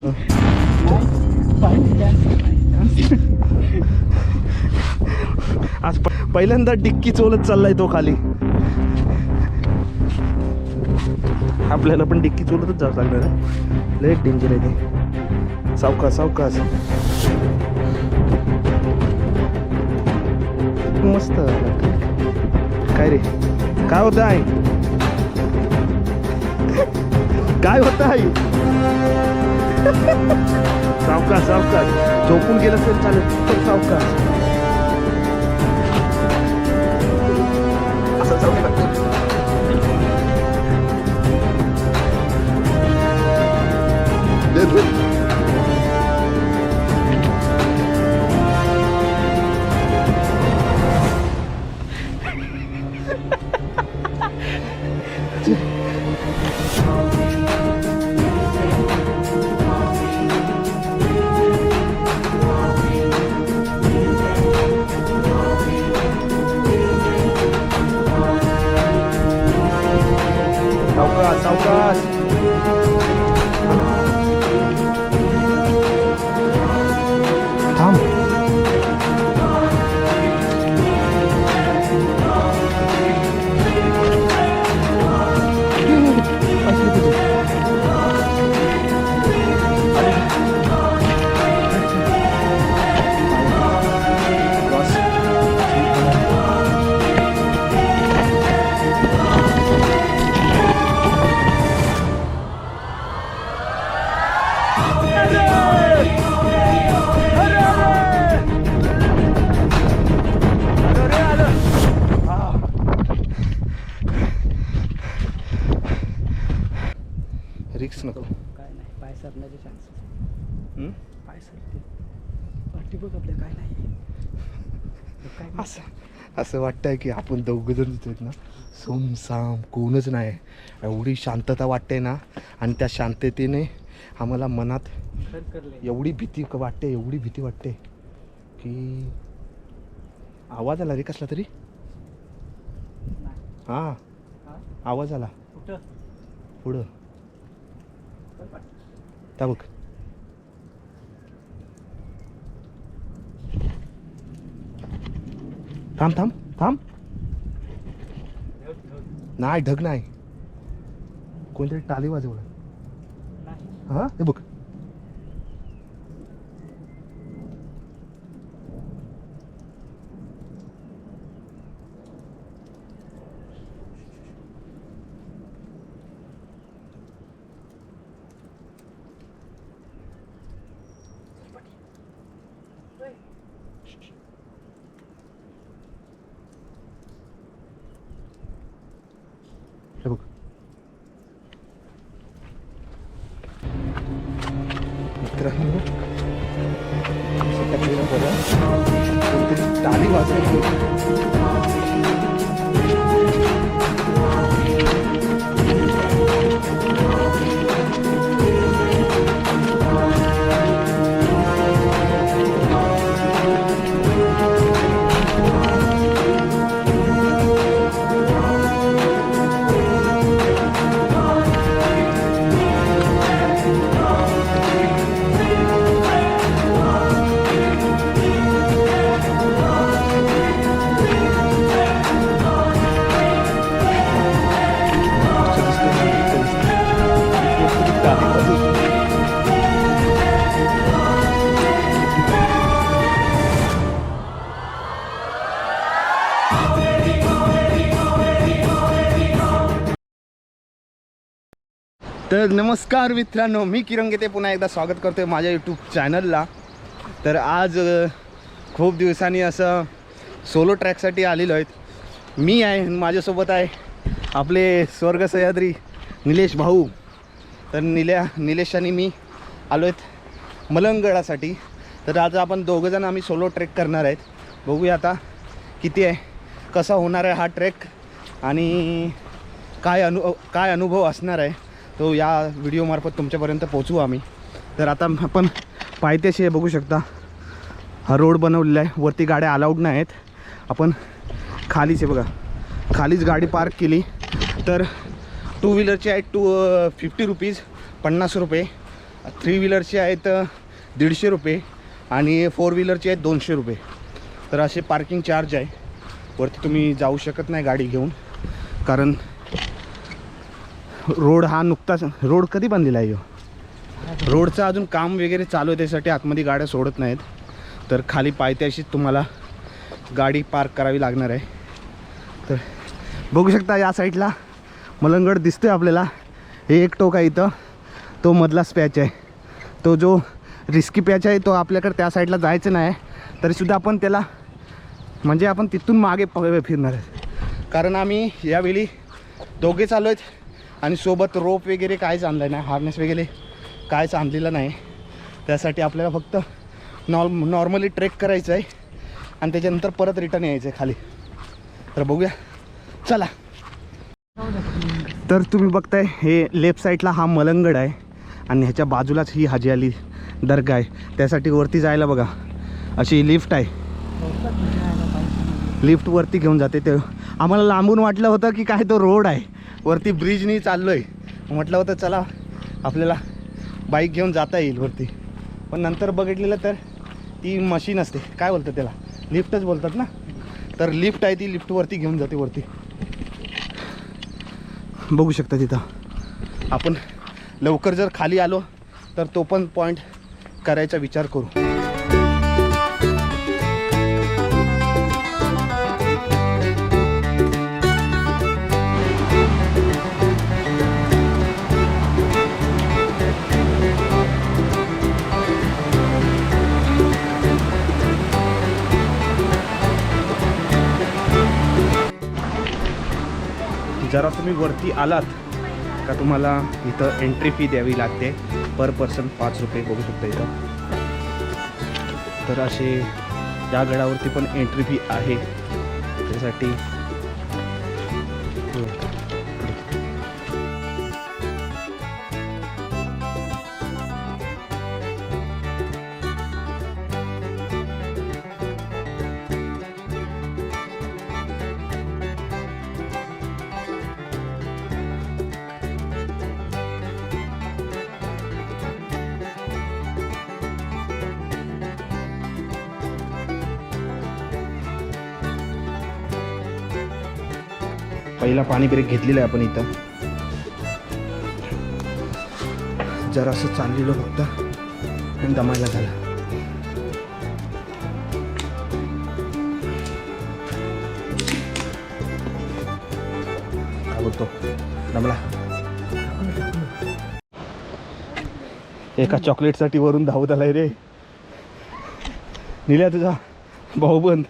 आज पहिल्यांदा डिक्की चोलत चाललाय तो खाली. आपल्याला पण डिक्की चोलतच जावं लागणार आहे. लय डेंजर आहे ते. सावकाश सावकाश. मस्त. काय रे काय होत आहे? काय होत आहे? सावकाश सावकाश. झोपून गेलं तर चालेल पण सावकाश. असं चालू लागतं. सावकाश सावकाश. थांब. रिक्स नको. काय नाही, पाय सरण्याचे चान्सेस. पाय सरते पाठी बघ आपल्या. काय नाही काय असं असं वाटतंय की आपण दोघं जण आहेत ना, सोमसाम कोणच नाही. एवढी शांतता वाटते ना, आणि त्या शांततेने आम्हाला मनात एवढी भीती वाटते, एवढी भीती वाटते की आवाज आला रे कसला तरी. हां आवाज आला पुढं. त्या बघ. थांब थांब थांब. नाही ढग नाही. कोणतरी टाली वाजवलं. हां हे बघ. हे बघ. मित्रांनो कोणतरी टाली वाजवली. तर नमस्कार मित्रांनो, मी किरण घेते पुन्हा एकदा स्वागत करतोय माझ्या यूट्यूब चॅनलला. तर आज खूप दिवसांनी असं सोलो ट्रॅकसाठी आलेलो आहेत. मी आहे, माझ्यासोबत आहे आपले स्वर्ग सह्याद्री निलेश भाऊ. तर निलेश आणि मी आलो आहेत मलंगगडासाठी. तर आज आपण दोघंजण आम्ही सोलो ट्रेक करणार आहेत. बघूया आता किती आहे, कसा होणार आहे हा ट्रेक, आणि काय अनुभव असणार आहे तो या व्हिडिओमार्फत तुमच्यापर्यंत पोचवू आम्ही. तर आता आपण पायथ्याशी आहे, बघू शकता हा रोड बनवलेला आहे. वरती गाड्या अलाउड नाही आहेत. आपण खालीच आहे बघा, खालीच गाडी पार्क केली तर टू व्हीलरची आहे 50 रुपीज 50 रुपये. 3 व्हीलरचे आहेत 150 रुपये आणि 4 व्हीलरचे आहेत 200 रुपये. तर असे पार्किंग चार्ज आहे. वरती तुम्ही जाऊ शकत नाही गाडी घेऊन, कारण रोड हा नुकताच, रोड कधी बांधलेला आहे? रोडचं अजून काम वगैरे चालू आहे, त्यासाठी आतमध्ये गाड्या सोडत नाहीत. तर खाली पायथ्याशीच तुम्हाला गाडी पार्क करावी लागणार आहे. तर बघू शकता या साईडला मलंगड दिसतोय आपल्याला. हे एक टोक आहे इथं, तो मधलाच पॅच आहे. तो जो रिस्की पॅच आहे तो आपल्याकडे त्या साईडला जायचं नाही, तरीसुद्धा आपण त्याला म्हणजे आपण तिथून मागे फिरणार आहे. कारण आम्ही यावेळी दोघे चालू आहेत आणि सोबत रोप वगैरे काहीच आणलं नाही, हार्नेस वगैरे काहीच आणलेलं नाही. त्यासाठी आपल्याला फक्त नॉर्मली ट्रेक करायचं आहे आणि त्याच्यानंतर परत रिटर्न यायचं आहे खाली. तर बघूया, चला. तर तुम्ही बघताय हे लेफ्ट साईडला हा मलंगड आहे आणि ह्याच्या बाजूलाच ही हाजी अली दर्गा आहे. त्यासाठी वरती जायला बघा अशी लिफ्ट आहे. लिफ्ट वरती घेऊन जाते. ते आम्हाला लांबून वाटलं होतं की काय तो रोड आहे, वरती ब्रिजनी चाललो आहे. म्हटलं होतं चला आपल्याला बाईक घेऊन जाता येईल वरती, पण नंतर बघितलेलं तर ती मशीन असते, काय बोलतात त्याला, लिफ्टच बोलतात ना. तर लिफ्ट आहे, ती लिफ्टवरती घेऊन जाते वरती. बघू शकता तिथं आपण लवकर जर खाली आलो तर तो पण पॉईंट करायचा विचार करू. जरा तुम्ही वरती आलात का तुम्हाला इथं एंट्री फी द्यावी लागते, पर पर्सन 5 रुपये. बघू शकता इथं. तर असे या गडावरती पण एंट्री फी आहे. त्यासाठी पहिला पाणी ब्रेक घेतलेला आहे आपण इथं. जरा असं चाललेलो फक्त आणि दमायला झाला. काय बोलतो दमला. एका चॉकलेटसाठी वरून धावत आलाय रे. निल्या तुझा भाऊबंद.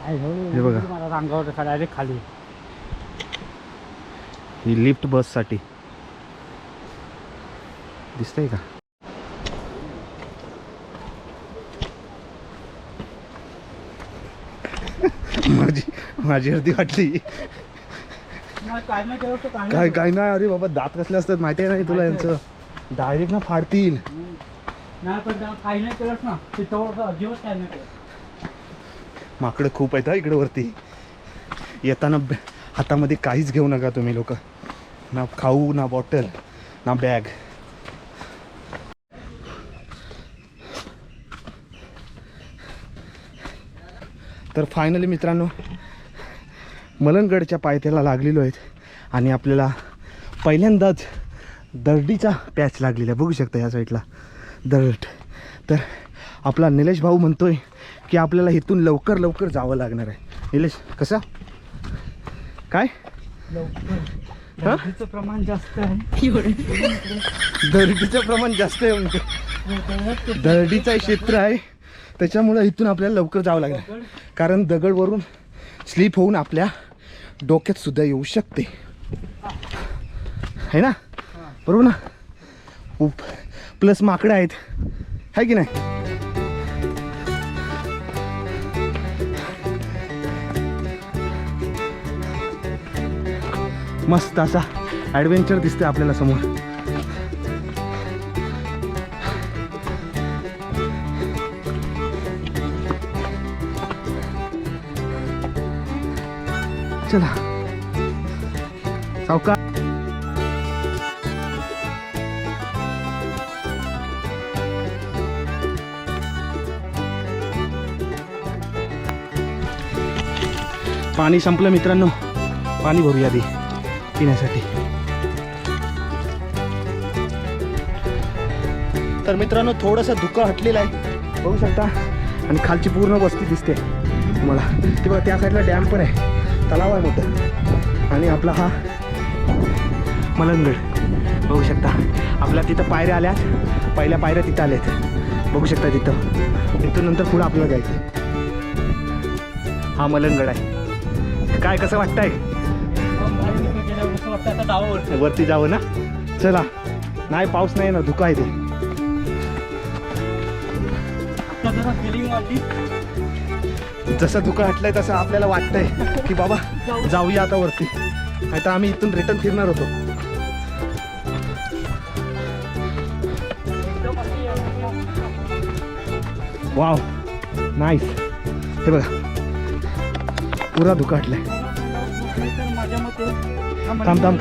हे बघा, मला रांगावर डायरेक्ट खाली. ही लिफ्ट बससाठी दिसतंय का? माझी अर्धी वाटली. काय नाही. अरे बाबा दात कसले असतात माहिती आहे नाही तुला यांचं, डायरेक्ट ना फाडतील. नाही पण काही नाही केलंच ना, तिथं अजिबात काही नाही केलं. माकडं खूप आहेत हा इकडे वरती. येताना हातामध्ये काहीच घेऊ नका तुम्ही लोक, ना खाऊ, ना बॉटल, ना बॅग. तर फायनली मित्रांनो मलंगडच्या पायथ्याला लागलेलो आहेत आणि आपल्याला पहिल्यांदाच दरडीचा पॅच लागलेला आहे. बघू शकता या साईडला दरड. तर आपला निलेश भाऊ म्हणतोय की आपल्याला इथून लवकर लवकर जावं लागणार आहे. निलेश कसा काय? दर्दीचं प्रमाण जास्त आहे. दरडीचं प्रमाण जास्त आहे म्हणतो. दरडीचा क्षेत्र आहे, त्याच्यामुळं इथून आपल्याला लवकर जावं लागणार, कारण दगडवरून स्लिप होऊन आपल्या डोक्यात सुद्धा येऊ शकते, है ना? बरोबर ना? प्लस माकडं आहेत, है की नाही? मस्त असा ॲडव्हेंचर दिसते आपल्याला समोर. चला सावकाश. पाणी संपलं मित्रांनो, पाणी भरूया आधी पिण्यासाठी. तर मित्रांनो थोडंसं धुकं हटलेलं आहे बघू शकता, आणि खालची पूर्ण वस्ती दिसते तुम्हाला. ते बघा त्या साईडला डॅम पण आहे, तलाव आहे मोठं. आणि आपला हा मलंगड बघू शकता. आपल्या तिथं पायऱ्या आल्यात, पहिल्या पायऱ्या तिथं आल्यात बघू शकता. तिथं नंतर पुढं आपल्याला जायचं. हा मलंगड आहे. काय कसं वाटतंय? वरती जावं ना. चला. नाही पाऊस नाही ना, धुका आहे ते. जसं धुकं हटलंय तसं आपल्याला वाटतंय की बाबा जाऊया आता वरती, नाही तर आम्ही इथून रिटर्न फिरणार होतो. Wow nice. हे बघा पुरा धुकं हटलाय. थांब थांब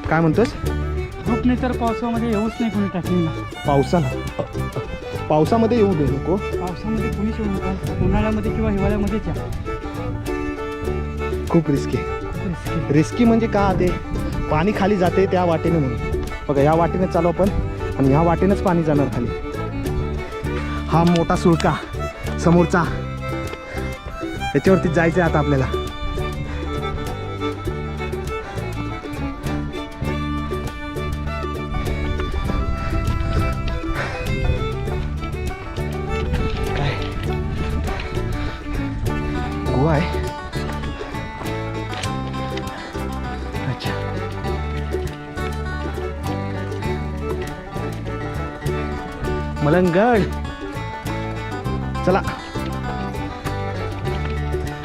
काय म्हणतोस? ग्रुप नाही तर पावसामध्ये येऊच नाही कोणी ट्रॅकिंगला. पावसामध्ये येऊ दे नको. पावसामध्ये कोणीच येऊ नका, उन्हाळ्यामध्ये किंवा हिवाळ्यामध्येच या. खूप रिस्की. रिस्की म्हणजे का ते पाणी खाली जाते त्या वाटेने म्हणून. बघा या वाटेने चालू आपण, आणि ह्या वाटेनंच पाणी जाणार खाली. हा मोठा सुळका समोरचा, त्याच्यावरती जायचं आहे आता आपल्याला. काय गोवा आहे. अच्छा मलंगड. चला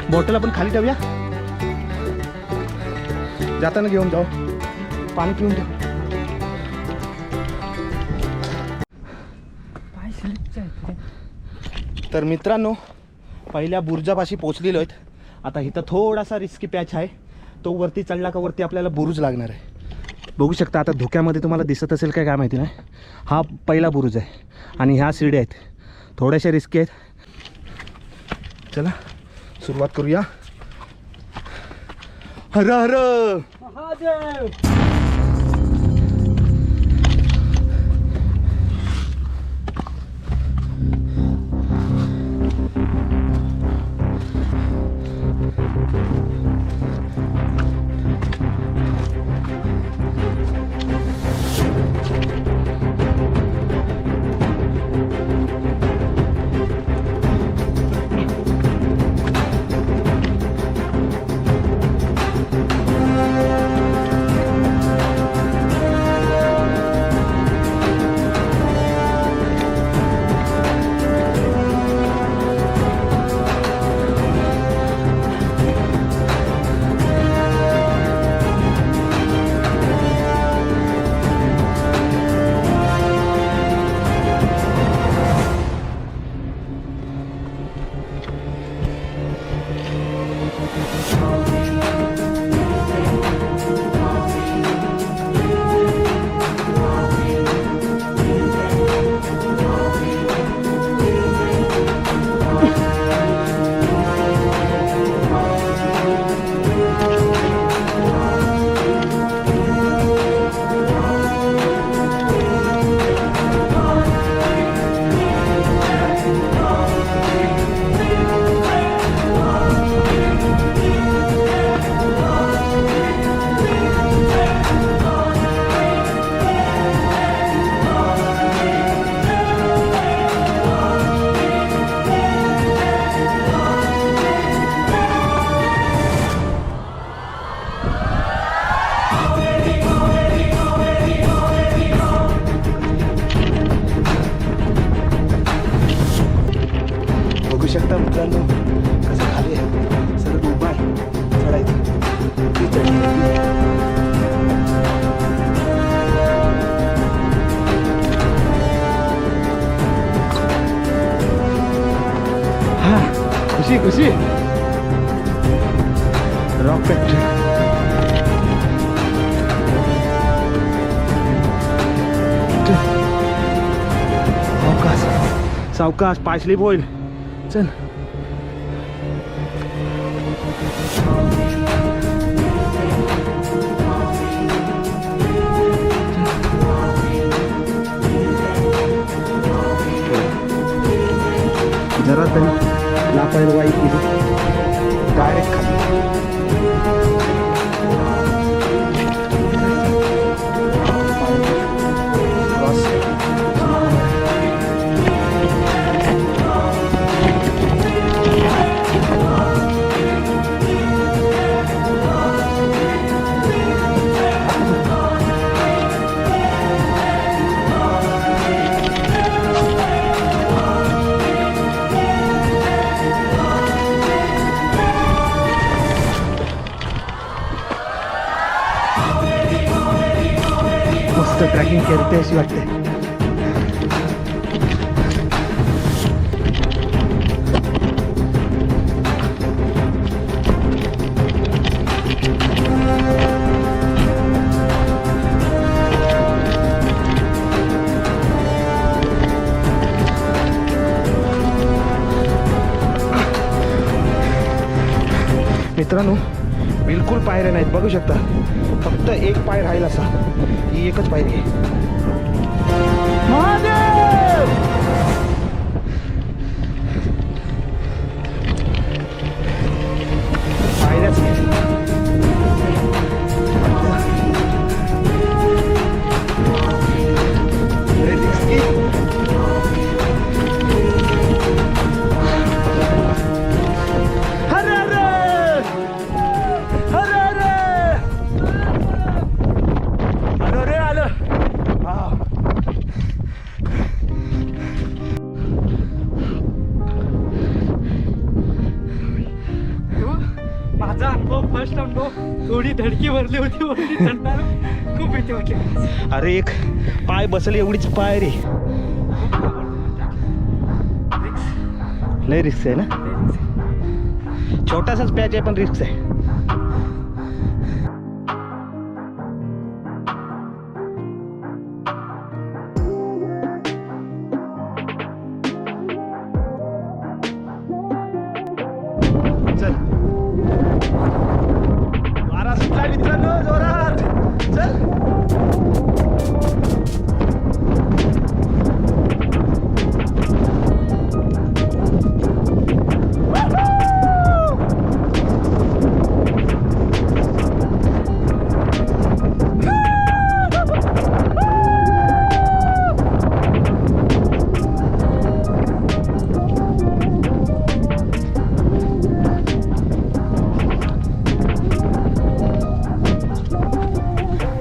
बॉटल आपण खाली ठेवूया, जाताना घेऊन जाऊ. पाणी पिऊन ठेव. तर मित्रांनो पहिल्या बुरुजापाशी पोचलेलो आहेत. आता इथं थोडासा रिस्की पॅच आहे, तो वरती चढला का वरती आपल्याला बुरुज लागणार आहे. बघू शकता आता धुक्यामध्ये तुम्हाला दिसत असेल काय माहिती नाही. हा पहिला बुरुज आहे आणि ह्या शिड्या आहेत, थोड्याशा रिस्की आहेत. चला सुरुवात करूया. हर हर महादेव. शकता मित्रांनो कसं खाली आहे, सरळ उभा आहे, चढायचं. हा खुशी खुशी. परफेक्ट. सावकाश सावकाश, पाय स्लिप होईल. चल. जरा तरी लापरवाही केली डायरेक्ट खाली. मस्त ट्रॅकिंग करते अशी वाटते. मित्रांनो, बिलकुल पायऱ्या नाहीत, बघू शकता. फक्त एक पाय राहील असा. ही एकच पायरी आहे. महादेव. पायऱ्याच नाही. माझा अनुभव, फर्स्ट अनुभव, थोडी धडकी भरली होती वरती चढताना. खूप भीती वाटली. अरे एक पाय बसले एवढीच पाय रे. लय रिस्क आहे ना. छोटासाच पॅच आहे पण रिस्क आहे. चल. वारा सुटला मित्रांनो जोरात. चल.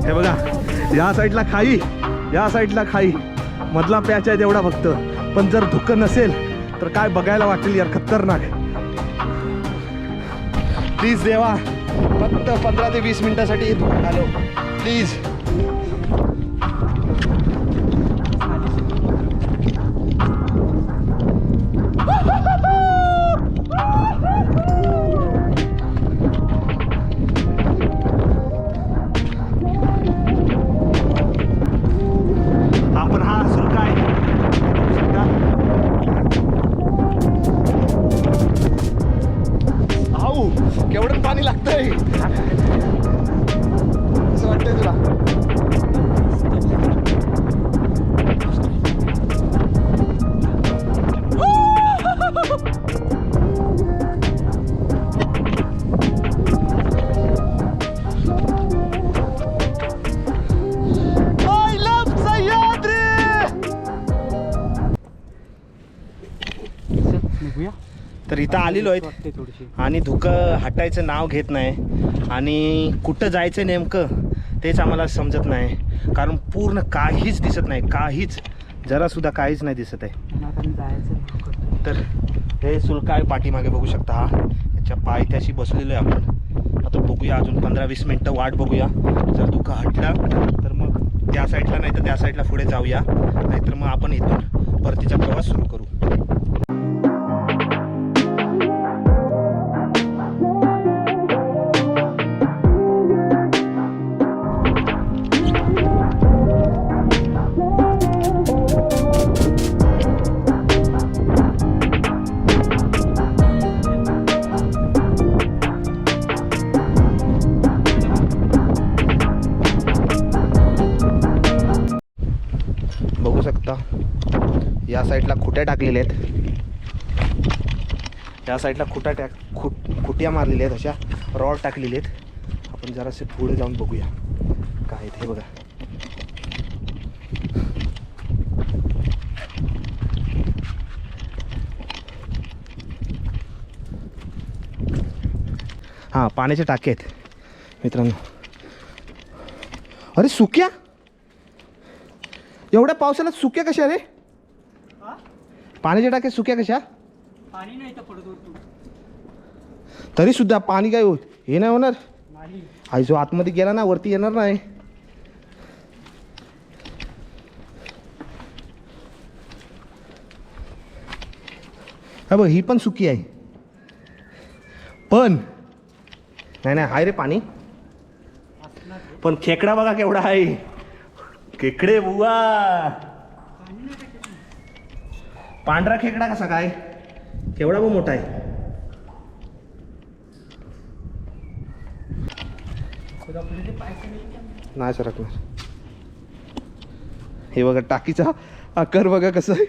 हे बघा, या साईडला खाई, या साईडला खाई. मधला पॅच आहे तेवढा फक्त. पण जर धुकं नसेल तर काय बघायला वाटेल यार, खतरनाक. प्लीज देवा, फक्त 15 ते 20 मिनिटासाठी आलो प्लीज. आपण हा सुरू काय आऊ, केवढं पाणी लागतंय असं वाटतंय तुला. तर इथं आलेलो आहेत आणि धुकं हटायचं नाव घेत नाही. आणि कुठं जायचं नेमकं तेच आम्हाला समजत नाही. कारण पूर्ण काहीच दिसत नाही, काहीच, जरासुद्धा काहीच नाही दिसत आहे. तर हे सुलकाय पाठीमागे बघू शकता. हा याच्या पायथ्याशी बसलेलो आहे आपण. आता बघूया, अजून 15-20 मिनटं वाट बघूया. जर धुकं हटला तर मग त्या साईडला, नाही तर त्या साईडला पुढे जाऊया. नाहीतर मग आपण इथून परतीचा प्रवास सुरू करू. साईडला खुट्या टाकलेल्या आहेत, या साईडला खुट्या मारलेल्या आहेत, अशा रॉड टाकलेले आहेत. आपण जरासे पुढे जाऊन बघूया काय आहे ते. बघा हां, पाण्याचे टाके आहेत मित्रांनो. अरे सुक्या, एवढ्या पावसाळ्यात सुक्या कशा रे? पाण्याचे टाके सुक्या कशा? पाणी नाही तर पडत तू तरी सुद्धा पाणी काय हे नाही होणार. नाही आई जो आतमध्ये गेला ना वरती येणार नाही. हा बघ, ही पण सुकी आहे. पण नाही नाही हाय रे पाणी. पण खेकडा बघा केवढा आहे. खेकडे बुवा, पांढरा खेकडा कसा काय, केवढा बघ मोठा आहे. नाही सरकणार. हे बघा टाकीचा आकार बघा कसं आहे.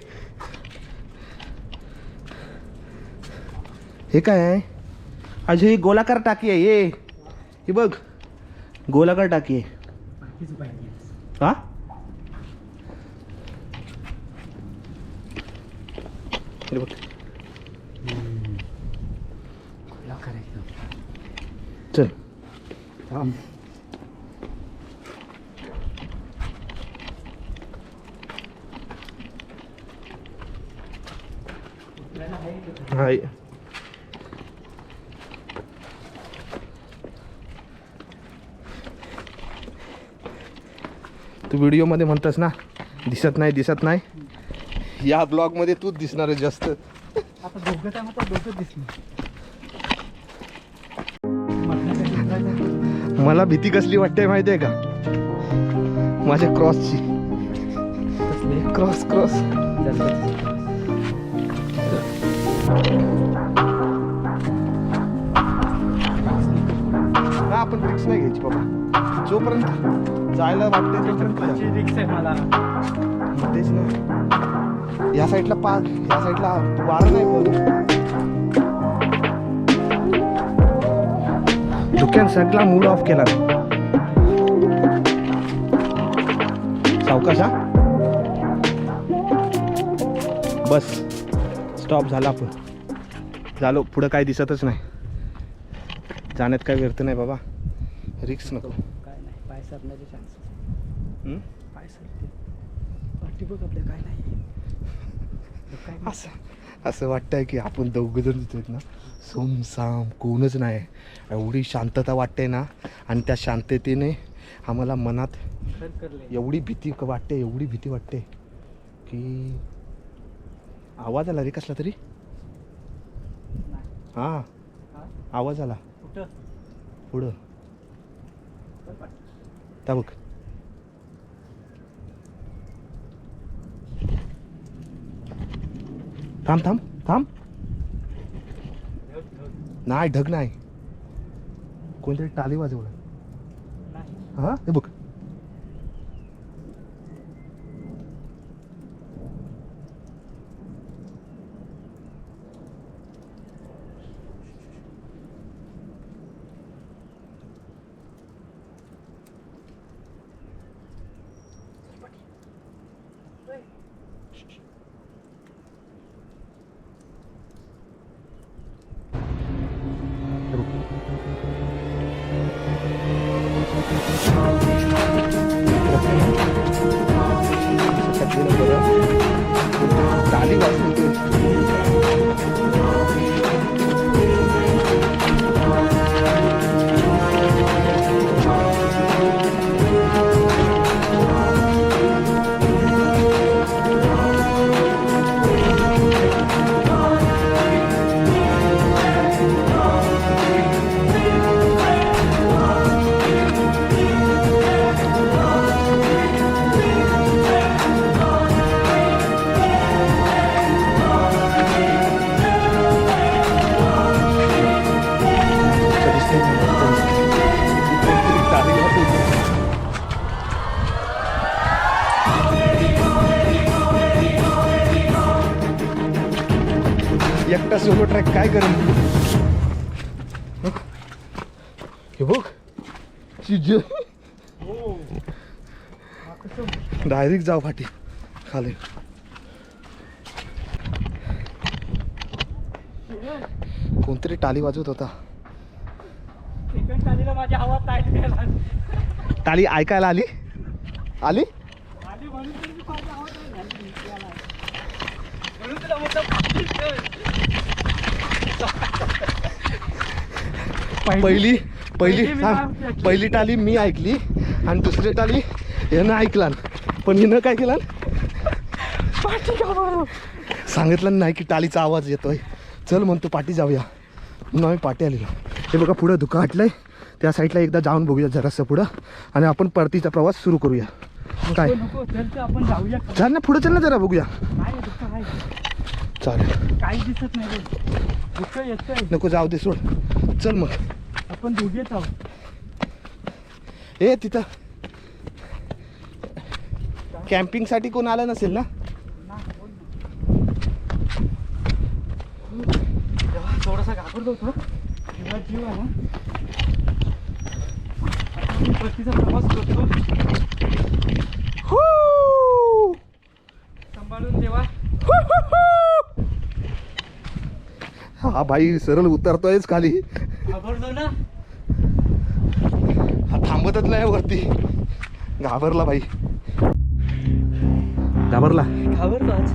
हे काय आहे? अजय ही गोलाकार टाकी आहे. हे बघ गोलाकार टाकी आहे. हा हे बघ. चल हाय. तू व्हिडिओमध्ये म्हणतस ना दिसत नाही दिसत नाही, या ब्लॉगमध्ये तूच दिसणार आहे जास्त. आता दोघं टाइम आता दोघं दिसणार. मला भीती कसली वाटते माहिती आहे का? माझ्या क्रॉसची. क्रॉस क्रॉस ना, आपण रिक्स नाही घ्यायची बाबा. जोपर्यंत जायला वाटते तोपर्यंत जा. रिक्स आहे मला. तेच ना, या साईडला या साईडला वारं नाही बोल. दुकान सगळा मूड ऑफ केला. सावकाश हा. बस स्टॉप झाला. आपण झालो, पुढं काही दिसतच नाही. जाण्यात काय व्यर्थ नाही बाबा, रिक्स नको. काय नाही, पाय सरण्याचे चान्सेस. पाय सरते. पाठी बघ आपल्या काय नाही. असं वाटतंय की आपण दोघंजण दिसतोय ना, सोमसाम कोणच नाही. एवढी शांतता वाटते ना, आणि त्या शांततेने आम्हाला मनात एवढी भीती वाटते, एवढी भीती वाटते की आवाज आला रे कसला तरी. हां आवाज आला पुढं. त्या बघ थांब थांब थांब. नाही ढग नाही, कोणतरी टाळी वाजवलं. हा हे बघ. हे बघ. मोठा सोलो ट्रॅक काय करेल. हे बघ डायरेक्ट जाऊ फाटी खाली. कोणतरी टाळी वाजवत होता. माझ्या आवाज टाईट केला. टाळी ऐकायला आली आली पहिली पहिली पहिली टाळी मी ऐकली आणि दुसरी टाळी यानं ऐकला. पण हिनं काय केलं, सांगितलं नाही की टाळीचा आवाज येतोय. चल म्हणतो पाठी जाऊया म्हणून आम्ही पाठी आलेलो. हे बघा पुढं धुकं हटलंय. त्या साईडला एकदा जाऊन बघूया जरासं पुढं आणि आपण परतीचा प्रवास सुरू करूया. काय आपण जाऊया. चल ना पुढे, चल ना जरा बघूया. चालेल. काही दिसत नाही. दुःख येतंय. नको जाऊ दे, सोड. चल मग आपण दोघेच आहोत. ए तिथं कॅम्पिंग साठी कोण आलं नसेल ना. थोडासा घाबरत होतो. जीव आहे ना. परतीचा प्रवास करतो. सांभाळून देवा. हा भाई सरळ उतरतोयच खाली. घाबरलो ना. हा थांबतच नाही वरती. घाबरला भाई, घाबरला. घाबरतो आज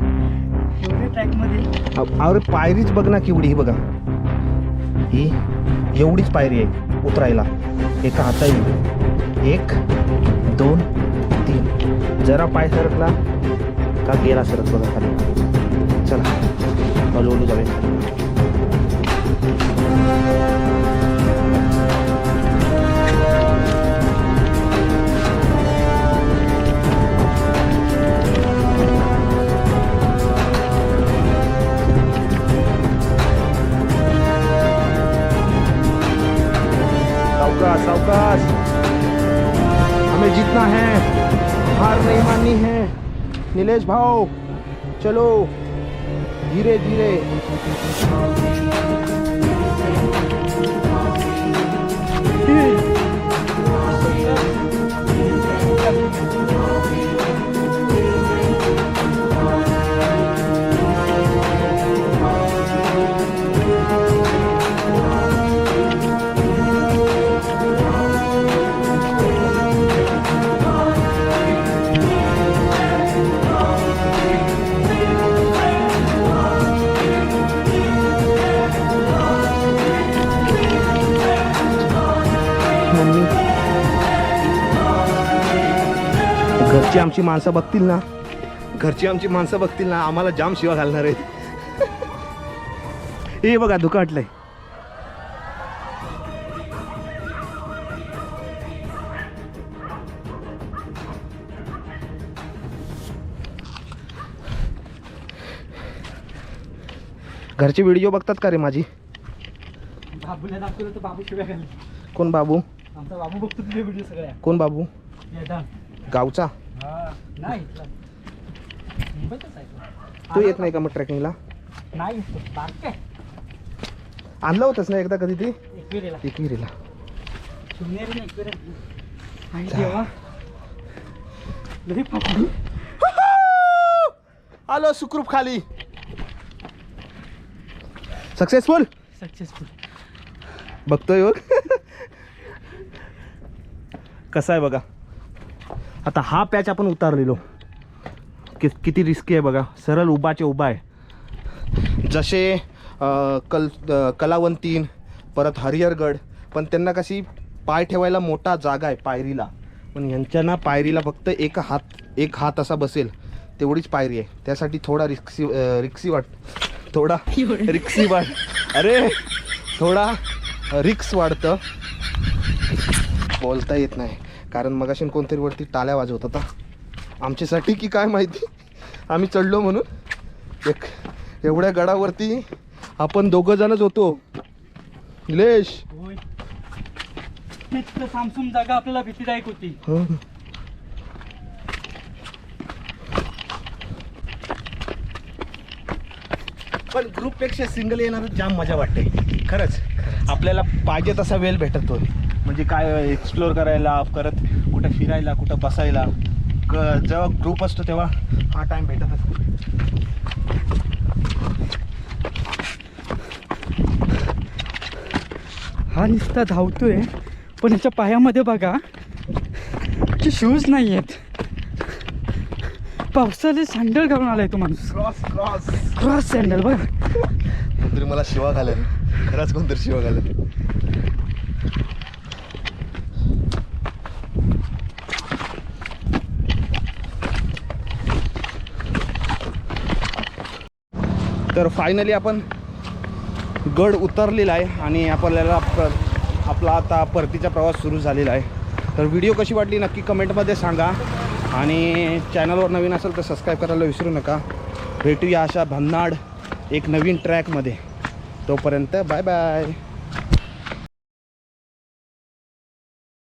एवढ्या ट्रॅक मध्ये. अरे पायरीच बघ ना केवढी. ही बघा, ही एवढीच पायरी आहे उतरायला. एका हाताने 1 2 3. जरा पाय सरकला का गेला सरक बघा खाली. चला हळूहळू जाऊया. सावकाश सावकाश, हमें जीतना है, हार नहीं माननी है. नीलेश भाव चलो धीरे धीरे. घरची आमची माणसं बघतील ना, घरची आमची माणसं बघतील ना, आम्हाला जाम शिवा घालणार आहेत. हे बघा धुकं हटलंय. घरचे व्हिडिओ बघतात का रे माझी? बाबूला दाखवलं तर बाबू शिव्या घालले. कोण बाबू? आमचा बाबू बघतो तुझे व्हिडिओ सगळ्या. कोण बाबू? गावचा? नाही तू येत नाही का मग ट्रेकिंगला? नाही आणलं होतंस ना एकदा कधी ती? एकविरेला. आलो सुखरूप खाली. सक्सेसफुल बघतोय बघ. कसा आहे बघा. आता हा पॅच आपण उतारलेलो. किती रिस्की आहे बघा. सरळ उभाचे उभा आहे. जसे कलावंतीन परत हरिहरगड, पण त्यांना कशी पाय ठेवायला मोठा जागा आहे पायरीला. पण यांच्या ना पायरीला फक्त एक हात असा बसेल तेवढीच पायरी आहे. त्यासाठी थोडा रिक्सी वाढतं. बोलता येत नाही कारण मगाशी कोणतरी वरती टाळ्या वाजवत होता आमच्यासाठी की काय माहिती. आम्ही चढलो म्हणून. एवढ्या गडावरती आपण 2 जणच होतो. निलेश सामसूम जागा आपल्याला भीतीदायक होती. पण ग्रुपपेक्षा सिंगल येणार जाम मजा वाटते खरंच. आपल्याला पाहिजे तसा वेळ भेटतो, म्हणजे काय एक्सप्लोअर करायला, परत कुठं फिरायला, कुठं बसायला. जेव्हा ग्रुप असतो तेव्हा हा टाईम भेटत असतो. हा नुसता धावतोय, पण ह्याच्या पायामध्ये बघा की शूज नाही आहेत. पावसाने सँडल घालून आलाय तो माणूस. क्रॉस सँडल बघा. कोणतरी मला शिवा घालेल, खरंच कोणतरी शिवा घालेल. तर फायनली आपण गड उतरलेला आहे आणि आपल्याला आपला आता परतीचा प्रवास सुरू झालेला आहे. तर व्हिडिओ कशी वाटली नक्की कमेंटमध्ये सांगा आणि चॅनलवर नवीन असेल तर सबस्क्राईब करायला विसरू नका. भेटूया अशा भन्नाड एक नवीन ट्रॅकमध्ये. तोपर्यंत बाय बाय.